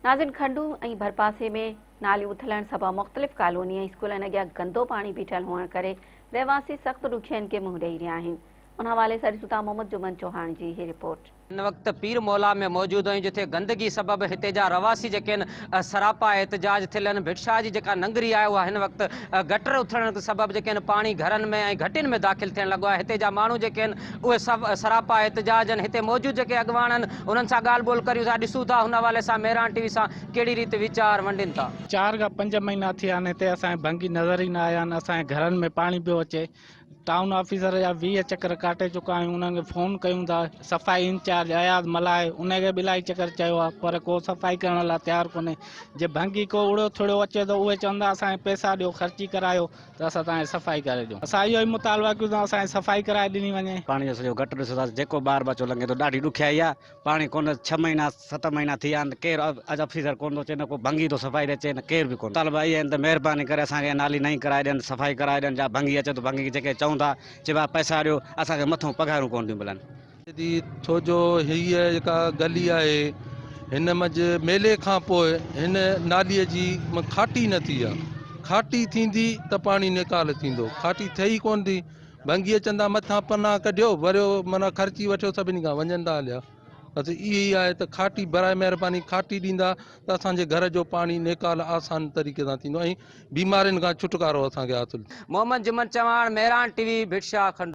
नाज़िन खंडू ऐं भरपासे में नालियूं उथलण सबबि मुख़्तलिफ़ कॉलोनी ऐं स्कूलनि अॻियां गंदो पाणी बीठल हुअण करे रहवासी सख़्त ॾुखियनि खे मुंहुं ॾेई रहिया आहिनि। उन हवाले सां ॾिसूं था मोहम्मद जुमन चौहान जी हीअ रिपोर्ट। इन वक्त पीर मौला में मौजूद आहियूं जिथे गंदगी सबब हिते जा रवासी जेके सरापा एहतजाज थियल आहिनि। भिटशाह जी जेका नंगरी आहे उहा हिन वक्त गटर उथण सबब जेके पानी घरनि में ऐं घटियुनि में दाख़िल थियण लॻो आहे। हिते जा माण्हू जेके आहिनि उहे सभु सरापा एहतजाज आहिनि। हिते मौजूद जेके अॻवान आहिनि उन्हनि सां ॻाल्हि ॿोल करियूं था, ॾिसूं था हुन हवाले सां मेहरान टीवी सां कहिड़ी रीति वीचार वंडनि था। 4 खां 5 महीना थिया आहिनि हिते असांखे भंगी नज़र ई न आया आहिनि। असांजे घरनि में पाणी पियो अचे। टाउन ऑफिसर जा 20 चक्कर काटे चुका आहियूं। उन्हनि खे फ़ोन कयूं था। सफ़ाई इंचार्ज अयाज़ मल्हाए उनखे बि इलाही चक्कर चयो आहे, पर को सफ़ाई करण लाइ तयारु कोन्हे। जे भंगी को उड़ो थोड़ो अचे त उहे चवंदा असांखे पैसा ॾियो, ख़र्ची करायो त असां तव्हांखे सफ़ाई करे ॾियूं। असां इहो ई मुतालबा कयूं था असांखे सफ़ाई कराए ॾिनी वञे। पाणी जो सॼो गटर ॾिसो था, जेको ॿार बच्चो लंघे थो ॾाढी ॾुखियाई आहे। पाणी कोन 6 महीना 7 महीना थी विया आहिनि। केरु अॼु ऑफिसर कोन थो अचे, न को भंगी थो सफ़ाई ॾे अचे, न केरु बि कोन। मुतालबा इहे आहिनि त महिरबानी करे असांखे नाली नई कराए ॾियनि, सफ़ाई कराए ॾियनि। या भंगी अचे त भंगी जेके चऊं था चइबा पैसा ॾियो, असांखे मथां पघारूं कोन थियूं मिलनि। छो जो हीअ जेका गली आहे हिन मंझि मेले खां पोइ हिन नालीअ जी खाटी न थी आहे। खाटी थींदी त पाणी निकाल थींदो, खाटी थिए ई कोन थी। भंगी चंदा मथां पना कढियो भरियो, माना ख़र्ची वठो, सभिनी खां वञनि था हलिया। बस इहा ई आहे त खाटी बराए महिरबानी खाटी ॾींदा त असांजे घर जो पाणी निकाल आसान तरीक़े सां थींदो ऐं बीमारियुनि खां छुटकारो असांखे हासिलु। मोहम्मद जुमन चौहान, मेहरान टीवी, भिटशाह खंडू।